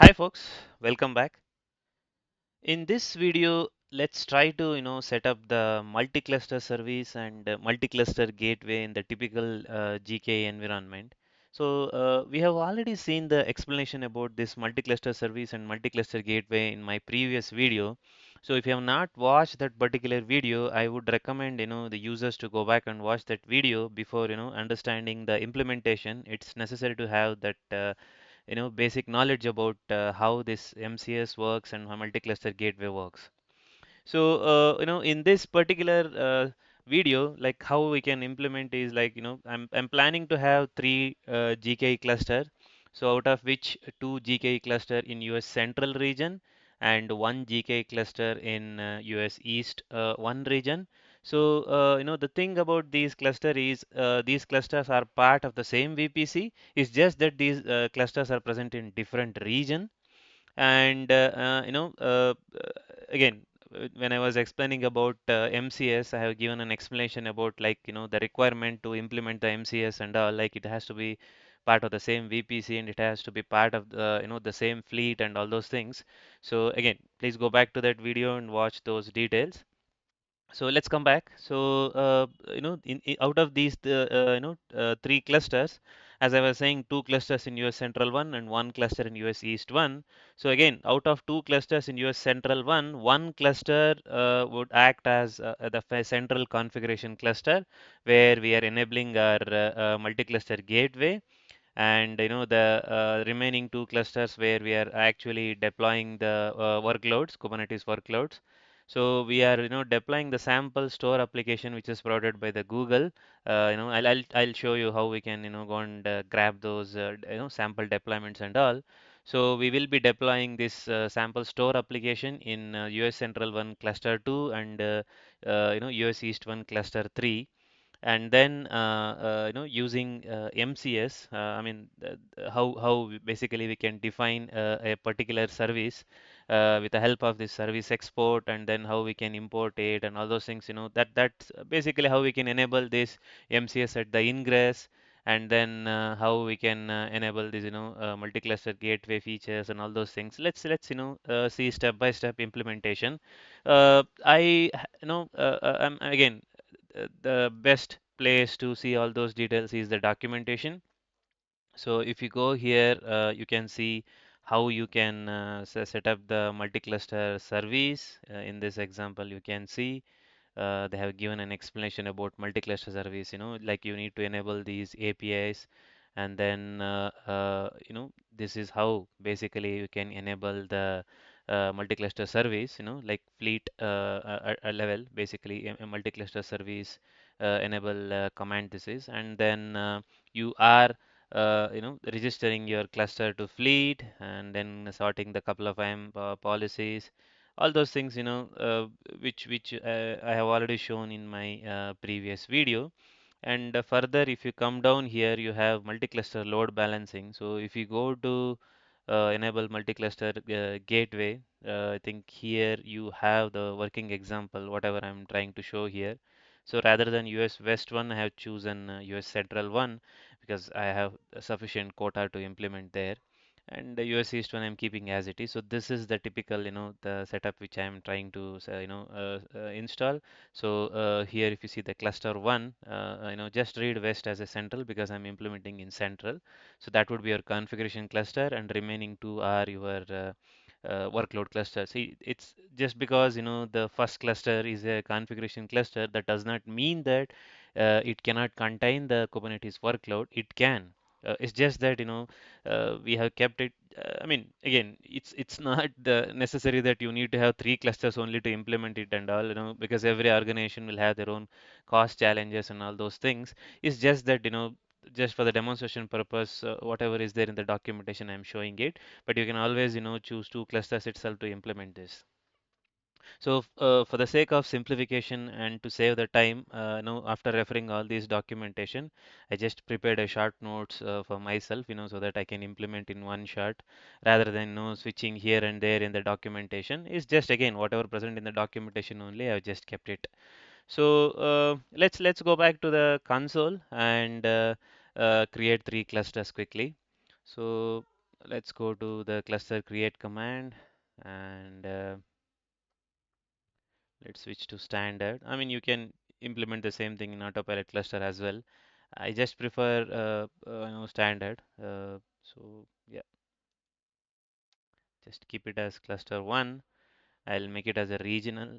Hi folks, welcome back. In this video, let's try to set up the multi-cluster service and multi-cluster gateway in the typical GK environment. We have already seen the explanation about this multi-cluster service and multi-cluster gateway in my previous video. So if you have not watched that particular video, I would recommend the users to go back and watch that video before understanding the implementation. It's necessary to have that basic knowledge about how this MCS works and how multi-cluster gateway works. In this particular video, like how we can implement is like, I'm planning to have three GK cluster. So out of which two GK cluster in US Central region and one GK cluster in US East one region. The thing about these cluster is these clusters are part of the same VPC. It's just that these clusters are present in different region and again, when I was explaining about MCS, I have given an explanation about like the requirement to implement the MCS and all. Like it has to be part of the same VPC and it has to be part of the the same fleet and all those things. So again, please go back to that video and watch those details. So let's come back. Out of these, three clusters, as I was saying, two clusters in US Central one and one cluster in US East one. So again, out of two clusters in US Central one cluster would act as the central configuration cluster, where we are enabling our multi-cluster gateway, and the remaining two clusters where we are actually deploying the workloads, Kubernetes workloads. So we are deploying the sample store application which is provided by the Google. I'll show you how we can go and grab those sample deployments and all. So we will be deploying this sample store application in US Central 1 cluster 2 and US East 1 cluster 3, and then using MCS. Basically we can define a particular service with the help of this service export, and then how we can import it and all those things. That's basically how we can enable this MCS at the ingress, and then how we can enable this multi-cluster gateway features and all those things. Let's see step by step implementation. I you know I'm again The best place to see all those details is the documentation. So if you go here, you can see how you can set up the multi-cluster service. In this example, you can see they have given an explanation about multi-cluster service. Like you need to enable these APIs, and then this is how basically you can enable the multi-cluster service. Like fleet level, basically a multi-cluster service enable command this is, and then you are registering your cluster to fleet, and then sorting the couple of IAM policies, all those things, which I have already shown in my previous video. And further, if you come down here, you have multi-cluster load balancing. So if you go to enable multi-cluster gateway, I think here you have the working example, whatever I'm trying to show here. So rather than US West one, I have chosen US Central one because I have a sufficient quota to implement there. And the US East one I'm keeping as it is. So this is the typical, the setup which I'm trying to, install. Here, if you see the cluster one, just read West as a central because I'm implementing in central. So that would be your configuration cluster, and remaining two are your workload cluster. See, it's just because the first cluster is a configuration cluster, that does not mean that it cannot contain the Kubernetes workload. It can. It's just that we have kept it. Again, it's not the necessary that you need to have three clusters only to implement it and all. Because every organization will have their own cost challenges and all those things. It's just that just for the demonstration purpose, whatever is there in the documentation, I'm showing it. But you can always choose two clusters itself to implement this. For the sake of simplification and to save the time, after referring all these documentation, I just prepared a short notes for myself, so that I can implement in one shot rather than switching here and there in the documentation. It's just again whatever present in the documentation only. I've just kept it. Let's go back to the console and create three clusters quickly. So let's go to the cluster create command and let's switch to standard. I mean, you can implement the same thing in autopilot cluster as well. I just prefer standard. So yeah, just keep it as cluster one. I'll make it as a regional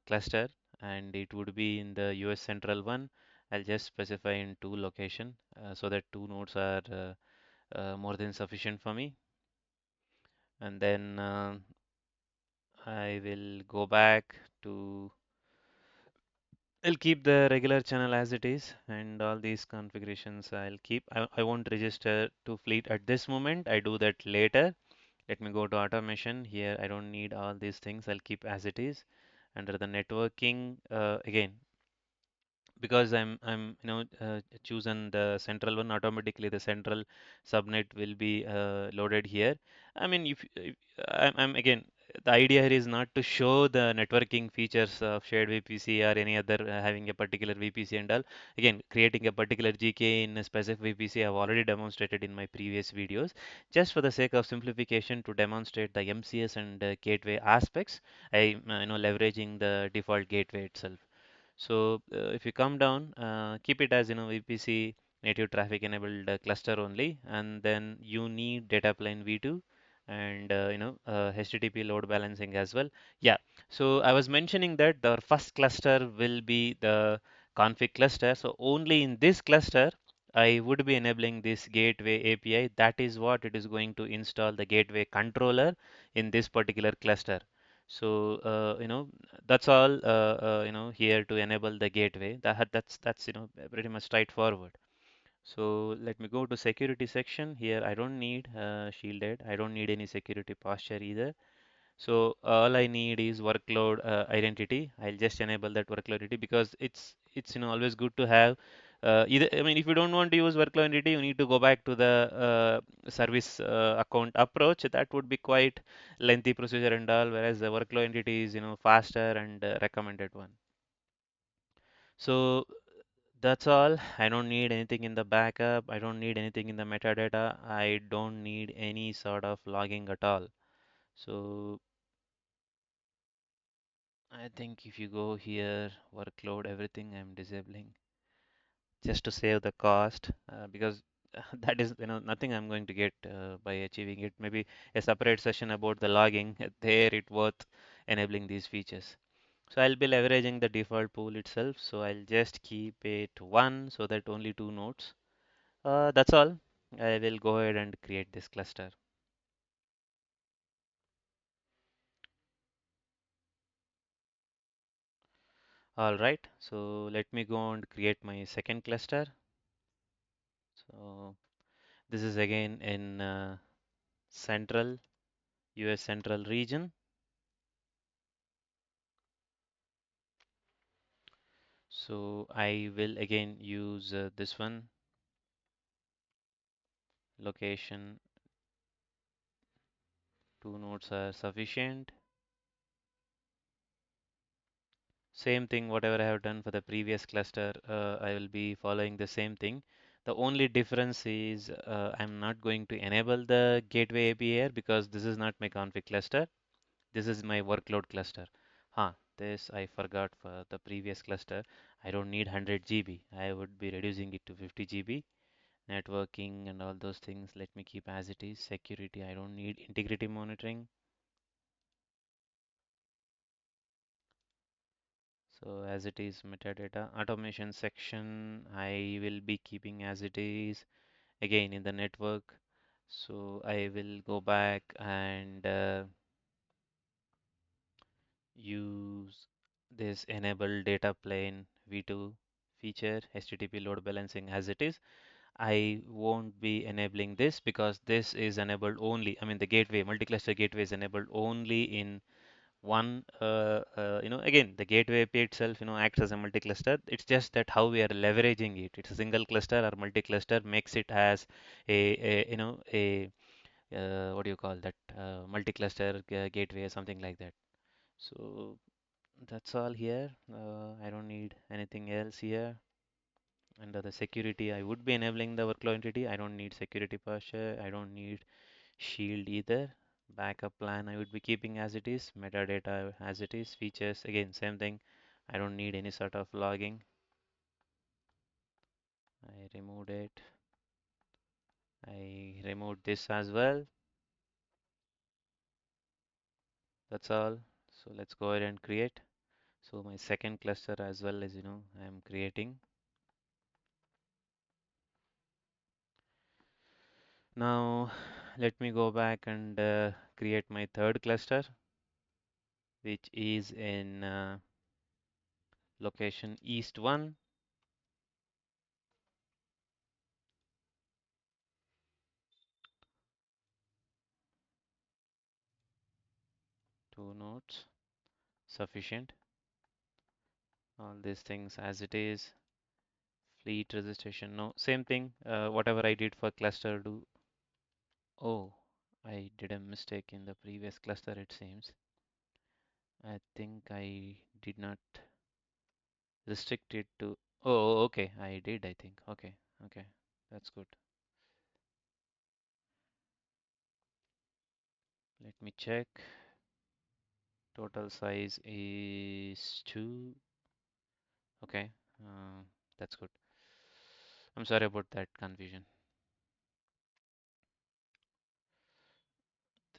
cluster, and it would be in the US Central one. I'll just specify in two location so that two nodes are more than sufficient for me. And then I will go back to I'll keep the regular channel as it is, and all these configurations I'll keep. I won't register to fleet at this moment. I do that later. Let me go to automation. Here I don't need all these things. I'll keep as it is. Under the networking, again, because I'm chosen the central one, automatically the central subnet will be loaded here. I mean, if I'm again, the idea here is not to show the networking features of shared VPC or any other having a particular VPC and all. Again, creating a particular GK in a specific VPC I've already demonstrated in my previous videos. Just for the sake of simplification to demonstrate the MCS and gateway aspects, I leveraging the default gateway itself. So if you come down, keep it as VPC native traffic enabled cluster only, and then you need data plane v2 and HTTP load balancing as well. Yeah. So I was mentioning that the first cluster will be the config cluster. So only in this cluster I would be enabling this gateway API. That is what it is going to install the gateway controller in this particular cluster. So that's all here to enable the gateway. That's pretty much straightforward. So let me go to security section. Here I don't need shielded. I don't need any security posture either. So all I need is workload identity. I'll just enable that workload identity because it's always good to have either. I mean, if you don't want to use workload identity, you need to go back to the service account approach. That would be quite lengthy procedure and all. Whereas the workload entity is faster and recommended one. So that's all. I don't need anything in the backup. I don't need anything in the metadata. I don't need any sort of logging at all. So I think if you go here, workload, everything I'm disabling just to save the cost because that is nothing I'm going to get by achieving it. Maybe a separate session about the logging. There it worth enabling these features. So I'll be leveraging the default pool itself. So I'll just keep it one so that only two nodes. That's all. I will go ahead and create this cluster. All right. So let me go and create my second cluster. So this is again in central US Central region. So I will again use this one location. Two nodes are sufficient. Same thing, whatever I have done for the previous cluster, I will be following the same thing. The only difference is I'm not going to enable the gateway API because this is not my config cluster. This is my workload cluster. This I forgot for the previous cluster. I don't need 100 GB. I would be reducing it to 50 GB. Networking and all those things, let me keep as it is. Security, I don't need integrity monitoring. So as it is metadata automation section, I will be keeping as it is again in the network. So I will go back and use this enable data plane v2 feature HTTP load balancing as it is. I won't be enabling this because this is enabled only, I mean the gateway, multi-cluster gateway is enabled only in one, again, the gateway API itself, acts as a multi-cluster. It's just that how we are leveraging it. It's a single cluster or multi-cluster makes it as what do you call that, multi-cluster gateway or something like that. So that's all here. I don't need anything else here. Under the security, I would be enabling the workload entity. I don't need security posture. I don't need Shield either. Backup plan I would be keeping as it is. Metadata as it is. Features again same thing. I don't need any sort of logging. I removed it. I removed this as well. That's all. So let's go ahead and create. So my second cluster as well as I am creating. Now let me go back and create my third cluster, which is in location East 1. Two nodes sufficient. All these things as it is. Fleet registration, no, same thing. Whatever I did for cluster do. Oh, I did a mistake in the previous cluster, it seems. I think I did not restrict it to. Oh, okay, I did, I think. Okay, okay, that's good. Let me check. Total size is 2. Okay, that's good. I'm sorry about that confusion.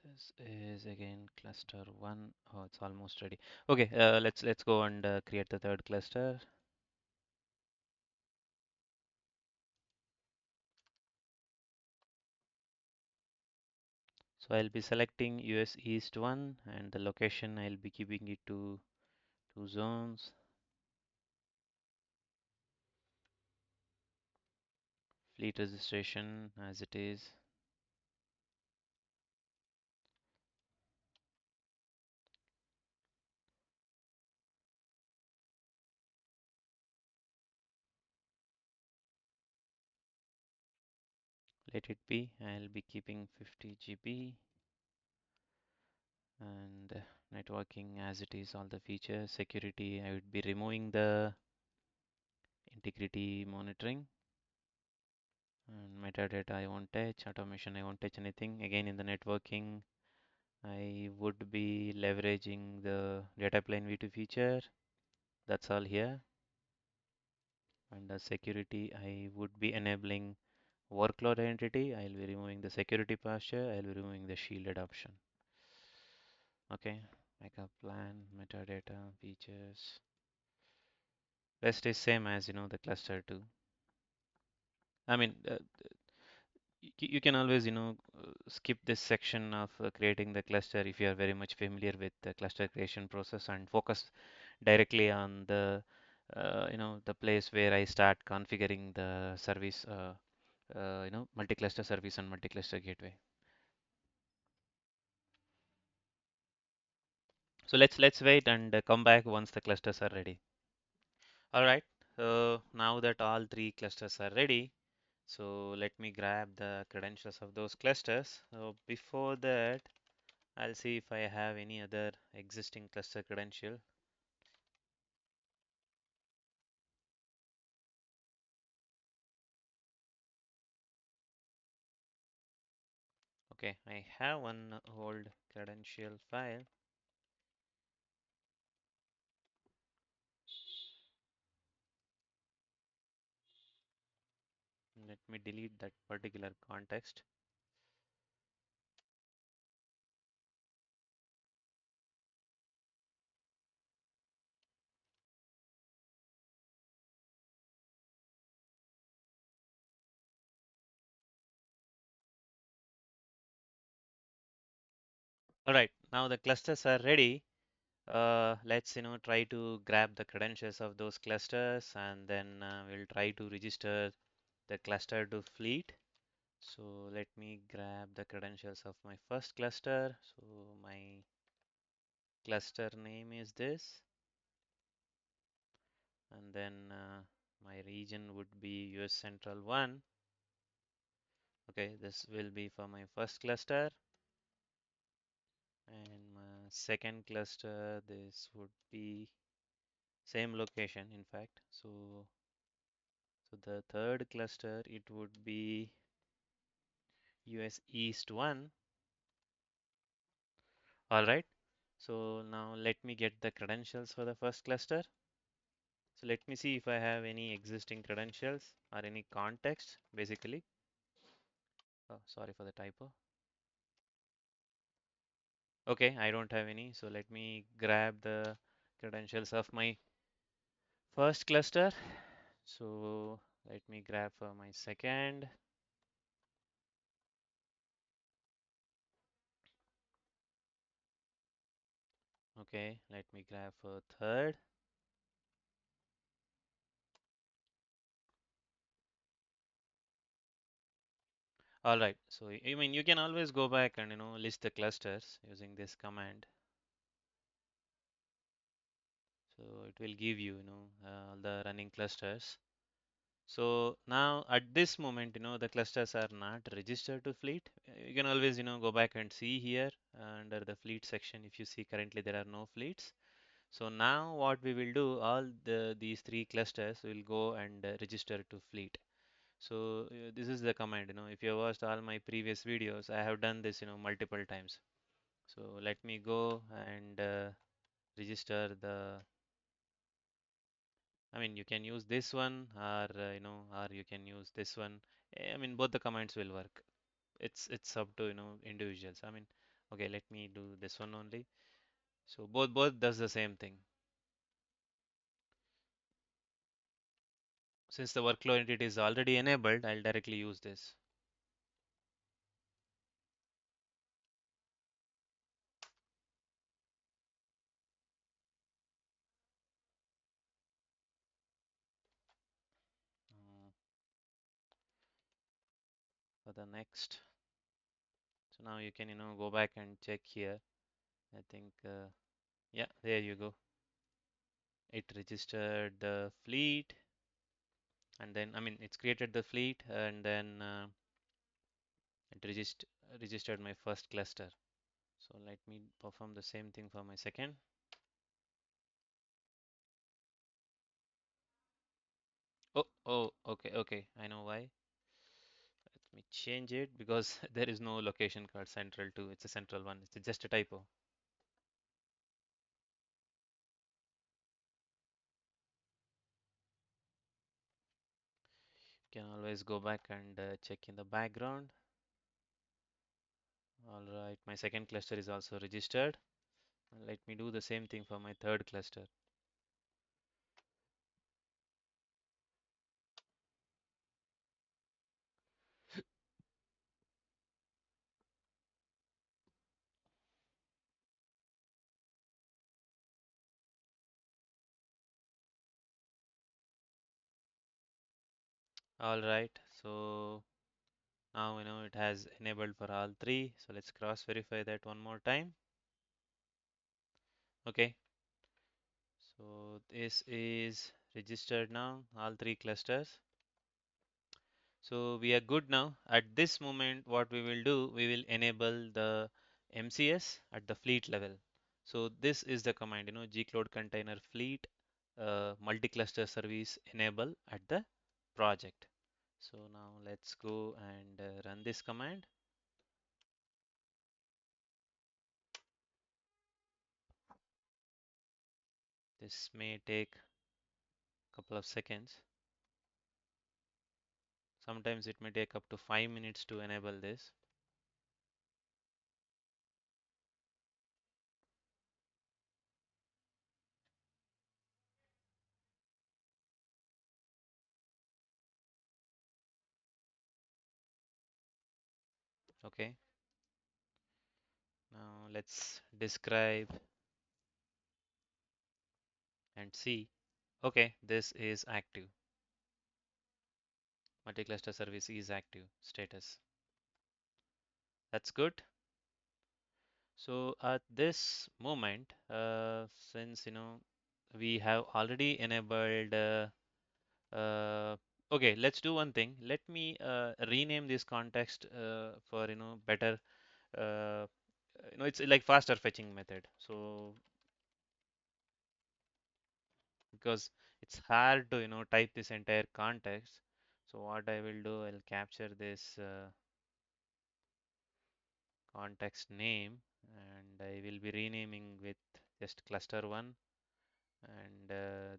This is again cluster 1. Oh, it's almost ready. Okay, let's go and create the third cluster. So I'll be selecting US East 1 and the location I'll be keeping it to 2 zones. Fleet registration as it is. Let it be. I'll be keeping 50 GB and networking as it is, all the features. Security, I would be removing the integrity monitoring. And metadata, I won't touch. Automation, I won't touch anything. Again, in the networking, I would be leveraging the data plane v2 feature. That's all here. Under security, I would be enabling workload identity. I'll be removing the security posture. I'll be removing the shielded option. Okay, backup plan, metadata, features. Rest is same as the cluster 2. I mean, you can always skip this section of creating the cluster if you are very much familiar with the cluster creation process and focus directly on the place where I start configuring the service multi-cluster service and multi-cluster gateway. So let's wait and come back once the clusters are ready. All right. So now that all three clusters are ready, so let me grab the credentials of those clusters. So before that, I'll see if I have any other existing cluster credential. Okay, I have one old credential file. Let me delete that particular context. All right, now the clusters are ready. Let's try to grab the credentials of those clusters and then we'll try to register the cluster to fleet. So let me grab the credentials of my first cluster. So my cluster name is this, and then my region would be US Central 1. Okay, this will be for my first cluster, and my second cluster, this would be same location, in fact. So the third cluster, it would be US East 1. All right. So now let me get the credentials for the first cluster. So let me see if I have any existing credentials or any context basically. Oh, sorry for the typo. Okay, I don't have any. So let me grab the credentials of my first cluster. So let me grab for my second. Okay, let me grab for third. All right. So I mean you can always go back and list the clusters using this command. So it will give you all the running clusters. So now at this moment, the clusters are not registered to fleet. You can always, go back and see here under the fleet section. If you see currently there are no fleets. So now what we will do, all these three clusters will go and register to fleet. So this is the command. If you have watched all my previous videos, I have done this, multiple times. So let me go and register the. I mean, you can use this one, or or you can use this one. I mean, both the commands will work. It's up to individuals. I mean, okay, let me do this one only. So both does the same thing. Since the workflow entity is already enabled, I'll directly use this. Uh, for the next, so now you can go back and check here. I think yeah, there you go. It registered the fleet, and then I mean it's created the fleet, and then it registered my first cluster. So let me perform the same thing for my second. Okay, okay. I know why. Let me change it because there is no location called central 2. It's a central one. It's just a typo. You can always go back and check in the background. All right, my second cluster is also registered. Let me do the same thing for my third cluster. All right, so now it has enabled for all three. So let's cross verify that one more time. Okay, so this is registered now, all three clusters. So we are good now. At this moment, what we will do, we will enable the MCS at the fleet level. So this is the command, gcloud container fleet multi-cluster service enable at the project. So now let's go and run this command. This may take a couple of seconds. Sometimes it may take up to 5 minutes to enable this. Okay. Now let's describe and see. Okay, this is active. Multi-cluster service is active status. That's good. So at this moment, since we have already enabled. Okay, let's do one thing. Let me rename this context for better. Uh, it's like faster fetching method. So because it's hard to type this entire context. So what I will do, I'll capture this context name and I will be renaming with just cluster 1 and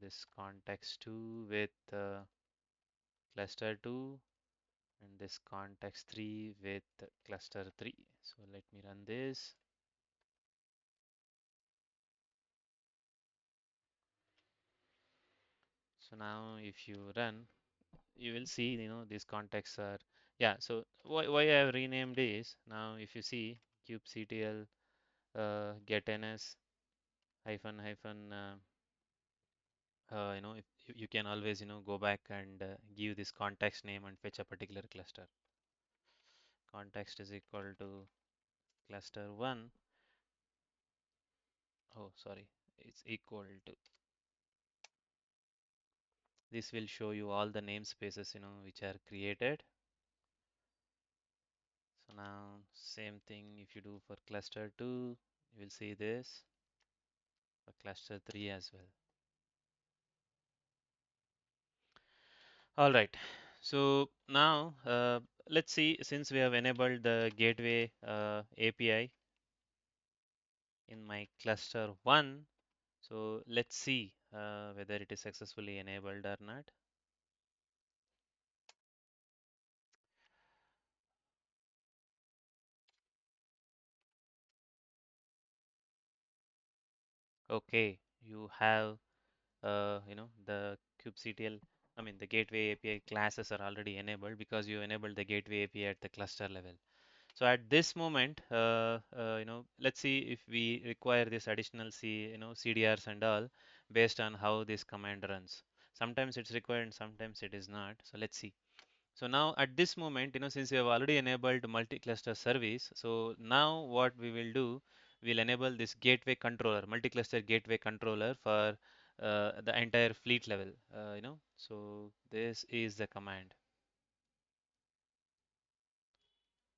this context 2 with cluster 2 and this context 3 with cluster 3. So let me run this. So now if you run, you will see, these contexts are, yeah, so why I have renamed is, now if you see kubectl get ns hyphen hyphen if you can always go back and give this context name and fetch a particular cluster. Context is equal to cluster 1. Oh, sorry, it's equal to, this will show you all the namespaces which are created. So now same thing if you do for cluster 2, you will see this for cluster 3 as well. All right. So now let's see, since we have enabled the gateway API in my cluster 1, so let's see whether it is successfully enabled or not. Okay, you have the kubectl, I mean the gateway API classes are already enabled because you enabled the gateway API at the cluster level. So at this moment, let's see if we require this additional CDRs and all based on how this command runs. Sometimes it's required and sometimes it is not. So let's see. So now at this moment, since we have already enabled multi-cluster service, so now what we will do, we'll enable this gateway controller, multi-cluster gateway controller for the entire fleet level. So this is the command.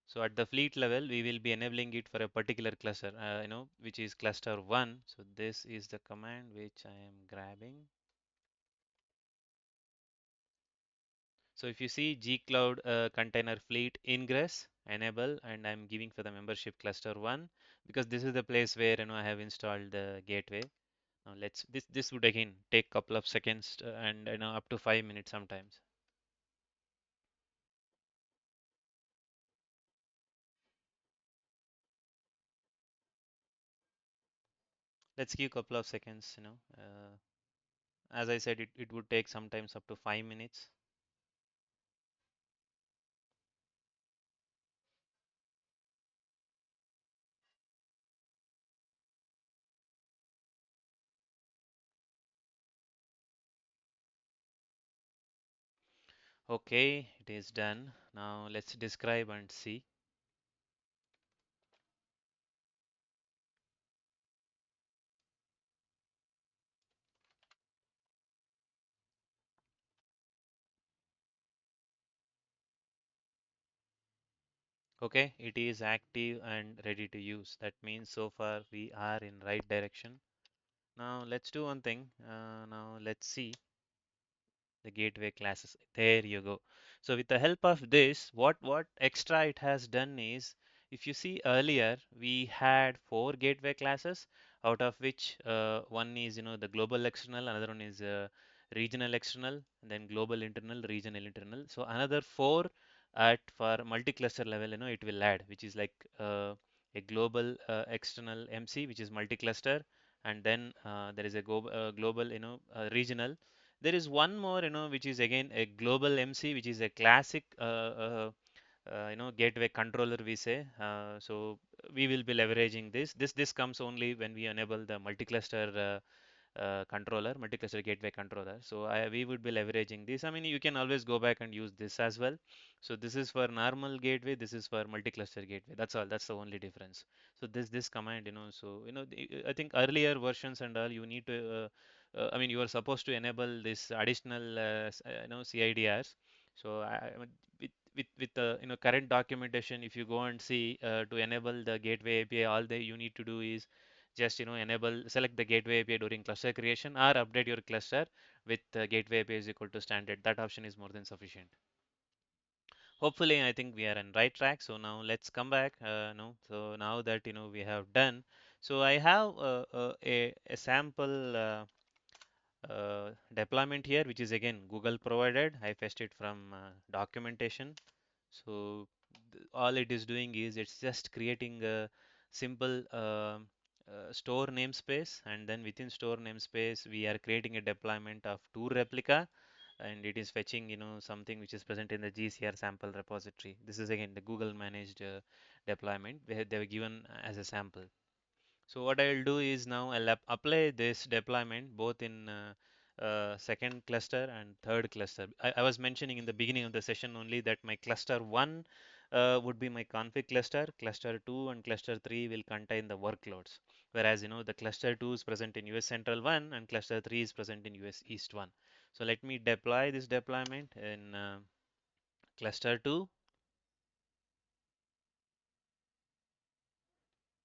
So at the fleet level, we will be enabling it for a particular cluster, which is cluster 1. So this is the command which I am grabbing. So if you see gcloud container fleet ingress enable, and I'm giving for the membership cluster 1 because this is the place where I have installed the gateway. Now let's this would again take couple of seconds and up to 5 minutes sometimes. Let's give couple of seconds. As I said, it would take sometimes up to 5 minutes. Okay, it is done. Now let's describe and see. Okay, it is active and ready to use. That means so far we are in right direction. Now let's do one thing. Now let's see the gateway classes. There you go. So with the help of this, what extra it has done is, if you see earlier, we had 4 gateway classes, out of which one is the global external, another one is regional external, and then global internal, regional internal. So another 4 at for multi-cluster level, it will add, which is like a global external MC, which is multi-cluster, and then there is a global, regional. There is one more, which is again a global MC, which is a classic, gateway controller, we say. So we will be leveraging this. This comes only when we enable the multi-cluster controller, multi-cluster gateway controller. So we would be leveraging this. I mean, you can always go back and use this as well. So this is for normal gateway. This is for multi-cluster gateway. That's all. That's the only difference. So this command, so I think earlier versions and all, you need to. I mean, you are supposed to enable this additional, CIDRs. So with the current documentation, if you go and see to enable the gateway API, all that you need to do is just enable, select the gateway API during cluster creation, or update your cluster with gateway API is equal to standard. That option is more than sufficient. Hopefully, I think we are on right track. So now let's come back. No, so now that we have done. So I have a sample deployment here, which is again Google provided. I fetched it from documentation. So all it is doing is it's just creating a simple store namespace, and then within store namespace we are creating a deployment of tour replica, and it is fetching something which is present in the GCR sample repository. This is again the Google managed deployment where they were given as a sample. So what I will do is now I'll apply this deployment both in second cluster and third cluster. I was mentioning in the beginning of the session only that my cluster 1 would be my config cluster, cluster 2 and cluster 3 will contain the workloads. Whereas the cluster 2 is present in US Central 1 and cluster 3 is present in US East 1. So let me deploy this deployment in cluster 2.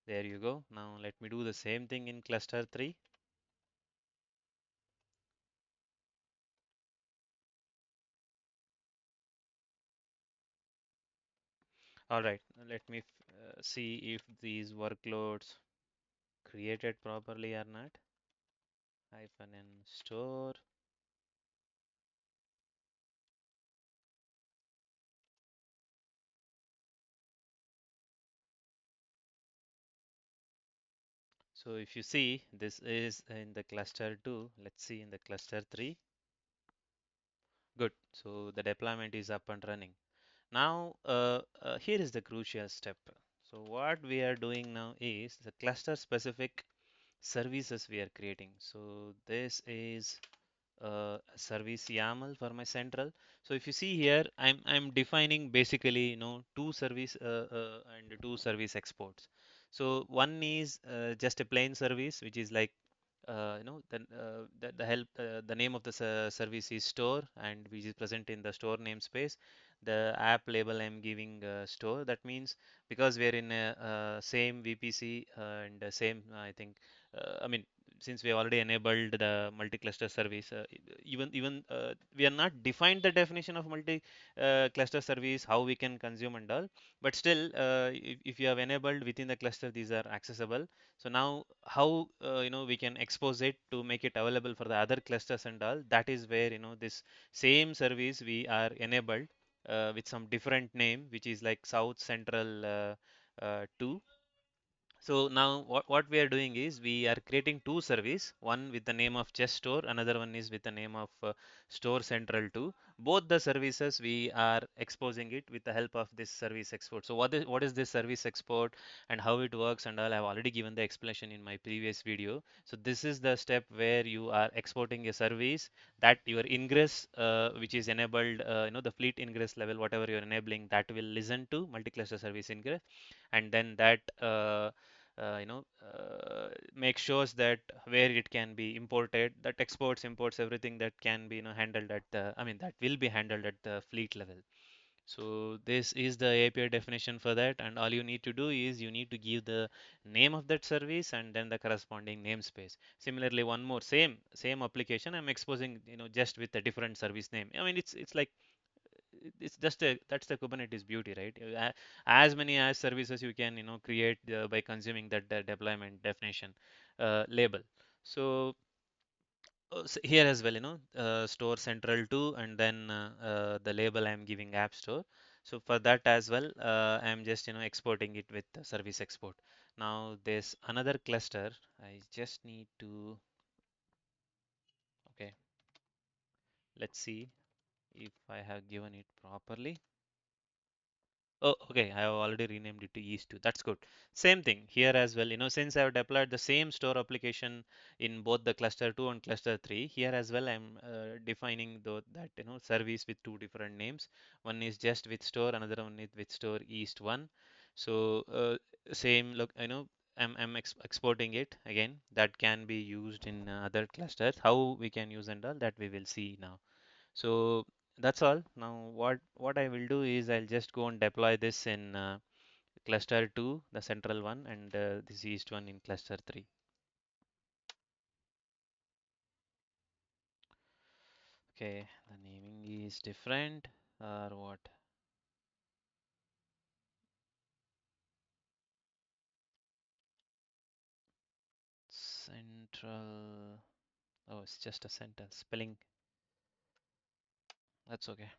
There you go. Now let me do the same thing in cluster 3. All right, let me see if these workloads created properly or not. Hyphen n store. So if you see, this is in the cluster 2. Let's see in the cluster 3. Good. So the deployment is up and running. Now, here is the crucial step. So what we are doing now is the cluster specific services we are creating. So this is service YAML for my central. So if you see here, I'm defining basically two service and two service exports. So one is just a plain service, which is like the help the name of the service is store and which is present in the store namespace. The app label I'm giving store. That means because we're in a same VPC and same I think I mean since we already enabled the multi-cluster service, even we are not defined the definition of multi-cluster service, how we can consume and all, but still, if you have enabled within the cluster, these are accessible. So now, how we can expose it to make it available for the other clusters and all, that is where this same service we are enabled with some different name, which is like South Central 2. So now what we are doing is we are creating two service, one with the name of Chess Store, another one is with the name of Store Central 2. Both the services we are exposing it with the help of this service export. So what is this service export and how it works and all, I have already given the explanation in my previous video. So this is the step where you are exporting a service that your ingress which is enabled, the fleet ingress level, whatever you're enabling, that will listen to multi-cluster service ingress, and then that make sure that where it can be imported, that exports imports everything that can be handled at the I mean that will be handled at the fleet level. So this is the API definition for that, and all you need to do is you need to give the name of that service and then the corresponding namespace. Similarly, one more same application I'm exposing just with a different service name. I mean it's like it's just a that's the Kubernetes beauty, right? As many as services you can create by consuming that deployment definition label. So here as well, store central 2 and then the label I'm giving app store. So for that as well, I'm just exporting it with the service export. Now there's another cluster. I just need to okay. Let's see if I have given it properly. Oh, okay. I have already renamed it to East 2. That's good. Same thing here as well. Since I have deployed the same store application in both the cluster 2 and cluster 3, here as well I'm defining that service with two different names. One is just with store, another one is with store East 1. So same look, I'm exporting it again. That can be used in other clusters. How we can use and all that we will see now. So that's all. Now what I will do is I'll just go and deploy this in cluster 2, the central one, and this east one in cluster 3. Okay, the naming is different or what? Central. Oh, it's just a center. Spelling. That's okay.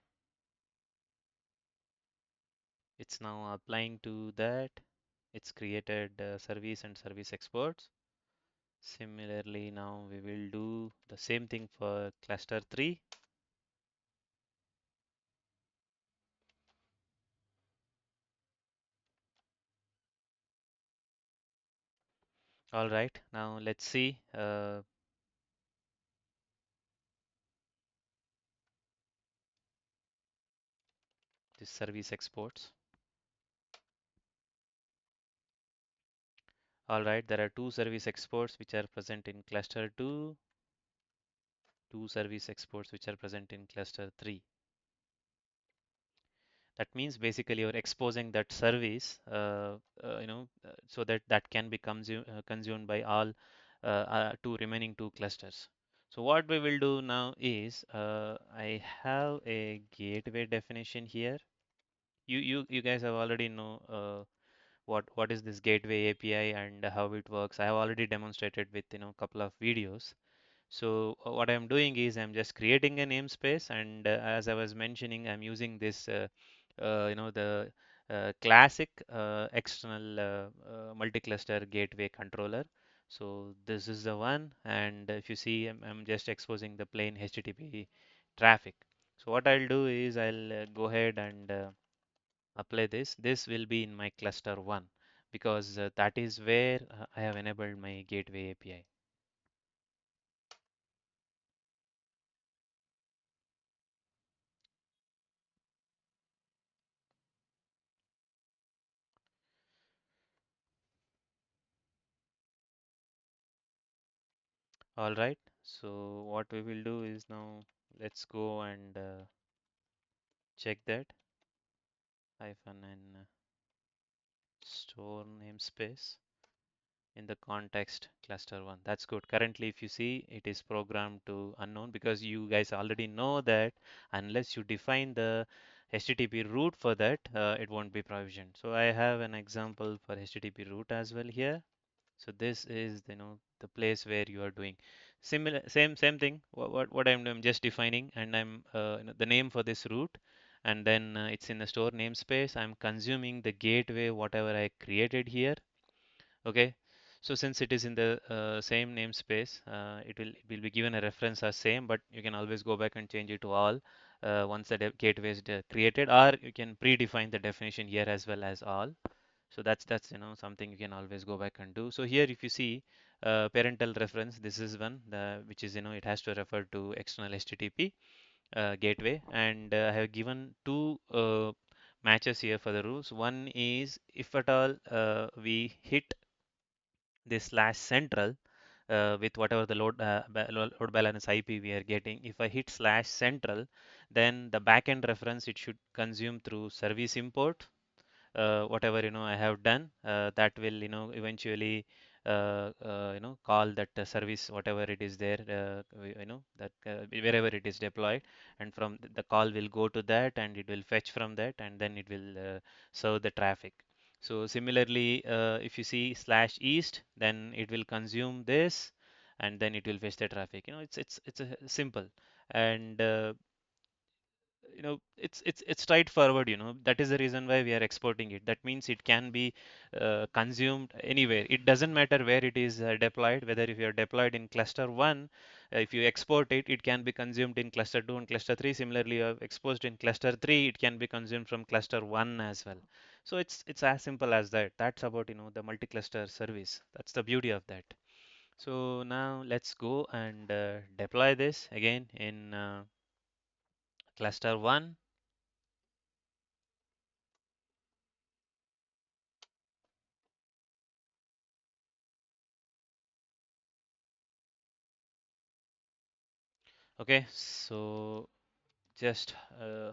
It's now applying to that. It's created service and service exports. Similarly, now we will do the same thing for cluster 3. All right, now let's see this service exports. All right, there are two service exports which are present in cluster 2, two service exports which are present in cluster 3. That means basically you're exposing that service, so that that can be consumed by all two remaining two clusters. So what we will do now is I have a gateway definition here. You guys have already know what is this gateway API and how it works. I have already demonstrated with couple of videos. So what I'm doing is I'm just creating a namespace, and as I was mentioning, I'm using this, the classic external multi-cluster gateway controller. So this is the one, and if you see, I'm just exposing the plain HTTP traffic. So what I'll do is I'll go ahead and apply this. This will be in my cluster 1 because that is where I have enabled my gateway API. All right, so what we will do is now let's go and check that hyphen and store namespace in the context cluster 1. That's good. Currently, if you see, it is programmed to unknown because you guys already know that unless you define the HTTP route for that, it won't be provisioned. So I have an example for HTTP route as well here. So this is the place where you are doing similar same thing. What I'm just defining, and I'm the name for this route, and then it's in the store namespace. I'm consuming the gateway whatever I created here. Okay. So since it is in the same namespace, it will be given a reference as same, but you can always go back and change it to all once the gateway is created, or you can predefine the definition here as well as all. So that's something you can always go back and do. So here if you see parental reference, this is one which is it has to refer to external HTTP gateway, and I have given two matches here for the rules. One is if at all we hit this slash central with whatever the load balance IP we are getting. If I hit slash central, then the backend reference it should consume through service import whatever I have done, that will eventually call that service whatever it is there, that wherever it is deployed, and from the call will go to that, and it will fetch from that, and then it will serve the traffic. So similarly, if you see slash east, then it will consume this, and then it will fetch the traffic. It's a simple, and it's straightforward. That is the reason why we are exporting it. That means it can be consumed anywhere. It doesn't matter where it is deployed, whether if you are deployed in cluster 1, if you export it, it can be consumed in cluster 2 and cluster 3. Similarly, you have exposed in cluster 3, it can be consumed from cluster 1 as well. So it's as simple as that. That's about the multi-cluster service. That's the beauty of that. So now let's go and deploy this again in cluster 1. Okay, so just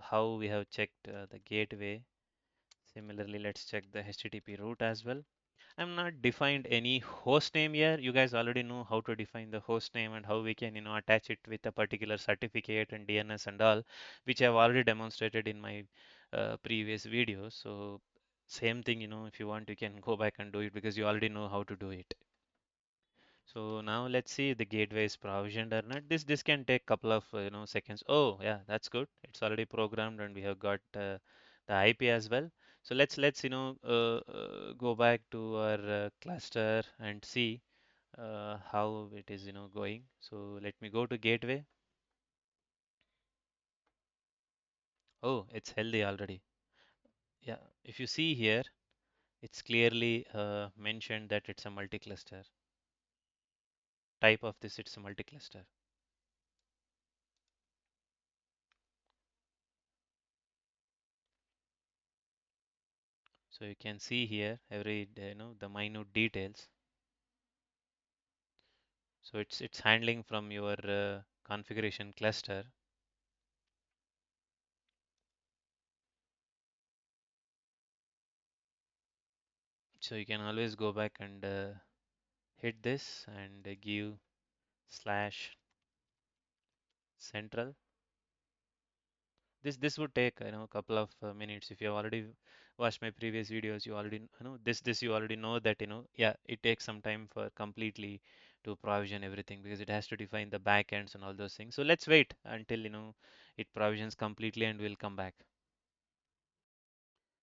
how we have checked the gateway. Similarly, let's check the HTTP route as well. I'm not defined any host name here. You guys already know how to define the host name and how we can, attach it with a particular certificate and DNS and all, which I've already demonstrated in my previous videos. So same thing, if you want, you can go back and do it because you already know how to do it. So now let's see the gateway is provisioned or not. This can take couple of seconds. Oh yeah, that's good. It's already programmed and we have got the IP as well. So let's go back to our cluster and see how it is going. So let me go to gateway. Oh, it's healthy already. Yeah, if you see here, it's clearly mentioned that it's a multi-cluster. Type of this, it's a multi-cluster. So you can see here every the minute details. So it's handling from your configuration cluster. So you can always go back and hit this and give slash central. This would take a couple of minutes. If you have already watched my previous videos, you already this you already know that yeah, it takes some time for completely to provision everything because it has to define the backends and all those things. So let's wait until it provisions completely and we'll come back.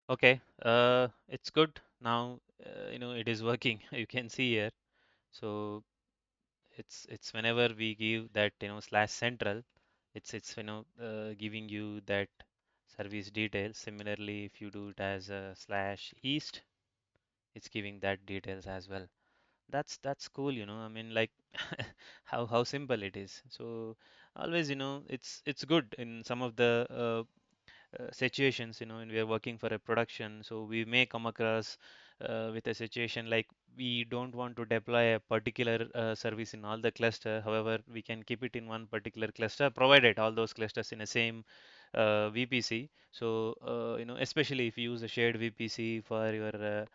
Okay, it's good now. It is working. You can see here. So it's whenever we give that slash central, it's giving you that service details. Similarly, if you do it as a slash east, it's giving that details as well. That's cool. I mean, like how simple it is. So always, it's good in some of the situations, when we are working for a production. So we may come across with a situation like we don't want to deploy a particular service in all the cluster. However, we can keep it in one particular cluster, provided all those clusters in the same VPC. So, especially if you use a shared VPC for your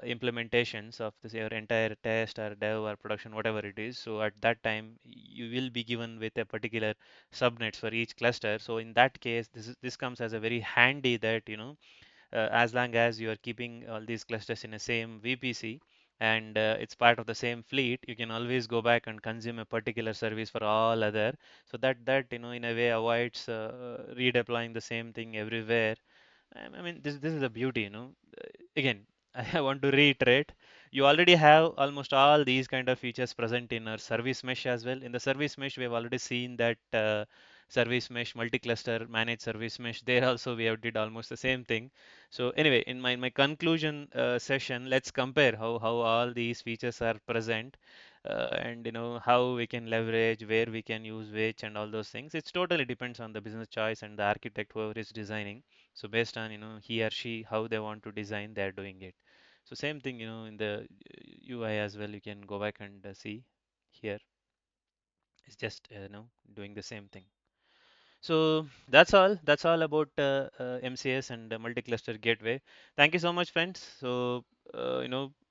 implementations of this your entire test or dev or production, whatever it is. So at that time, you will be given with a particular subnets for each cluster. So in that case, this comes as a very handy that as long as you are keeping all these clusters in the same VPC and it's part of the same fleet, you can always go back and consume a particular service for all other. So that in a way avoids redeploying the same thing everywhere. I mean, this is a beauty, Again, I want to reiterate, you already have almost all these kind of features present in our service mesh as well. In the service mesh, we have already seen that service mesh, multi-cluster, managed service mesh. There also we have did almost the same thing. So anyway, in my conclusion session, let's compare how all these features are present. And how we can leverage, where we can use which, and all those things. It's totally depends on the business choice and the architect whoever is designing. So based on he or she how they want to design, they're doing it. So same thing in the UI as well. You can go back and see here. It's just doing the same thing. So that's all. That's all about MCS and multi-cluster gateway. Thank you so much, friends. So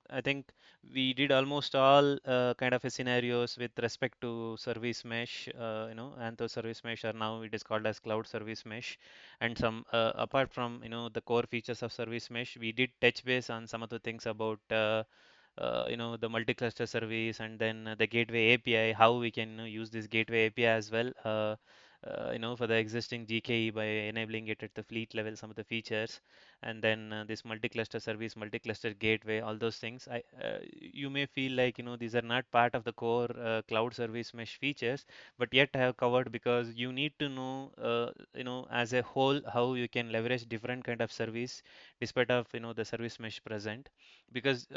I think we did almost all kind of a scenarios with respect to service mesh. Antho service mesh, or now it is called as cloud service mesh. And some apart from the core features of service mesh, we did touch base on some of the things about the multi-cluster service and then the gateway API, how we can use this gateway API as well. For the existing GKE by enabling it at the fleet level, some of the features, and then this multi-cluster service, multi-cluster gateway, all those things. You may feel like these are not part of the core cloud service mesh features, but yet I have covered because you need to know, as a whole, how you can leverage different kind of service, despite of the service mesh present, because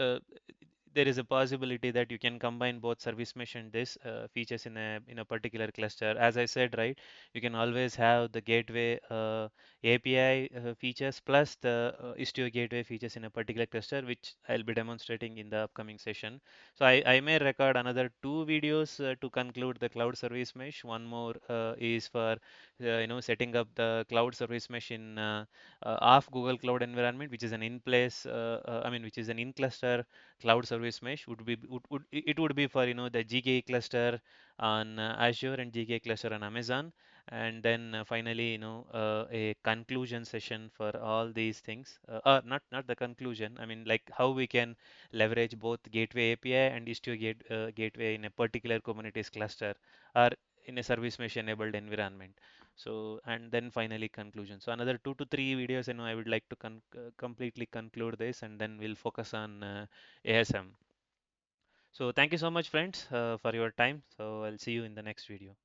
there is a possibility that you can combine both service mesh and this features in a particular cluster. As I said, right, you can always have the gateway API features plus the Istio gateway features in a particular cluster, which I'll be demonstrating in the upcoming session. So I may record another two videos to conclude the cloud service mesh. One more is for setting up the cloud service mesh in off Google Cloud environment, which is an in place, I mean, which is an in cluster cloud service mesh. It would be for the GKE cluster on Azure and GKE cluster on Amazon. and then finally, a conclusion session for all these things. Or not the conclusion. I mean, like how we can leverage both Gateway API and Istio Gateway in a particular Kubernetes cluster or in a service mesh enabled environment. So, and then finally conclusion. So another 2 to 3 videos, I would like to completely conclude this, and then we'll focus on ASM. So thank you so much, friends, for your time. So I'll see you in the next video.